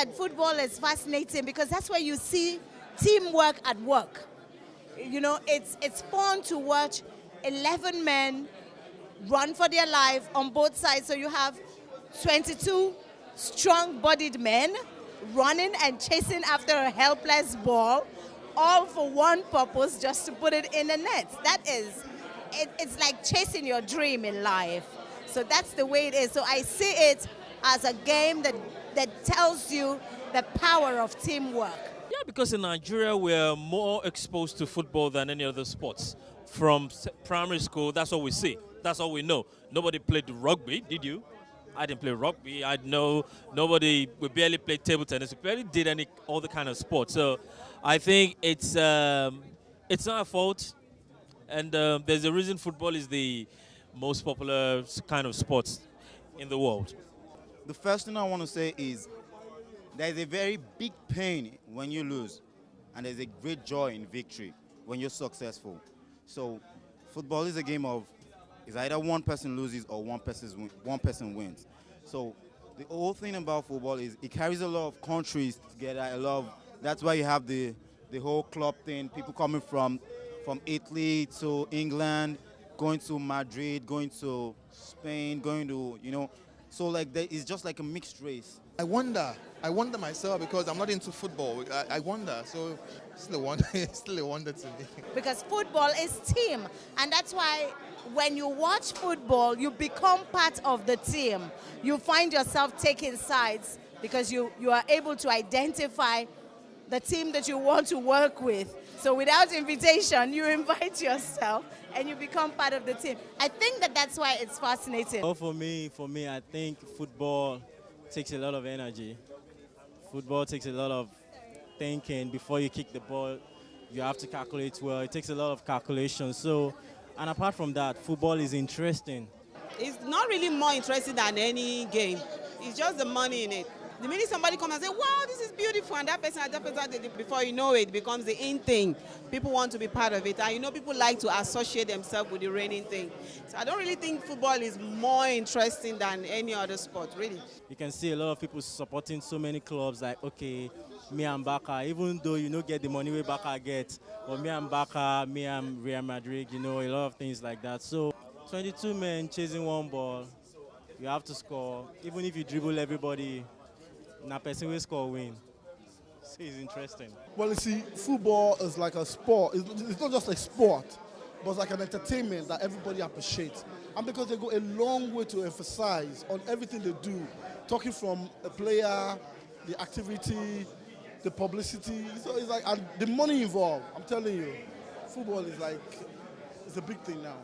that football is fascinating because that's where you see teamwork at work. You know, it's fun to watch 11 men run for their life on both sides. So you have 22 strong-bodied men running and chasing after a helpless ball, all for one purpose, just to put it in the net. It's like chasing your dream in life. So that's the way it is. So I see it as a game that tells you the power of teamwork. Yeah, because in Nigeria, we're more exposed to football than any other sports. From primary school, that's all we see. That's all we know. Nobody played rugby, did you? I didn't play rugby. I know nobody, we barely played table tennis. We barely did all the kind of sports. So I think it's not a fault. And there's a reason football is the most popular kind of sports in the world. The first thing I want to say is there's a very big pain when you lose, and there's a great joy in victory when you're successful. So football is a game of it's either one person loses or one person wins. So the whole thing about football is it carries a lot of countries together. That's why you have the whole club thing. People coming from Italy to England, going to Madrid, going to Spain, going to So like it's just like a mixed race. I wonder myself because I'm not into football. I wonder, so it's still a wonder, it's still a wonder to me. Because football is team, and that's why when you watch football, you become part of the team. You find yourself taking sides because you are able to identify the team that you want to work with. So without invitation, you invite yourself and you become part of the team. I think that's why it's fascinating. Oh, for me, I think football takes a lot of energy. Football takes a lot of thinking. Before you kick the ball, you have to calculate well. It takes a lot of calculation. So, and apart from that, football is interesting. It's not really more interesting than any game. It's just the money in it. The minute somebody comes and says, wow, this is beautiful, and that person, before you know it, it becomes the in thing. People want to be part of it. And people like to associate themselves with the reigning thing. So I don't really think football is more interesting than any other sport, really. You can see a lot of people supporting so many clubs like, okay, me and Barca, even though you don't get the money where Barca gets, but me and Barca, me and Real Madrid, a lot of things like that. So 22 men chasing one ball, you have to score. Even if you dribble everybody, now person will score win. So it's interesting. Well, you see, football is like a sport. It's not just a sport, but it's like an entertainment that everybody appreciates. And because they go a long way to emphasize on everything they do, talking from a player, the activity, the publicity. So it's like, and the money involved, I'm telling you, football is like, it's a big thing now.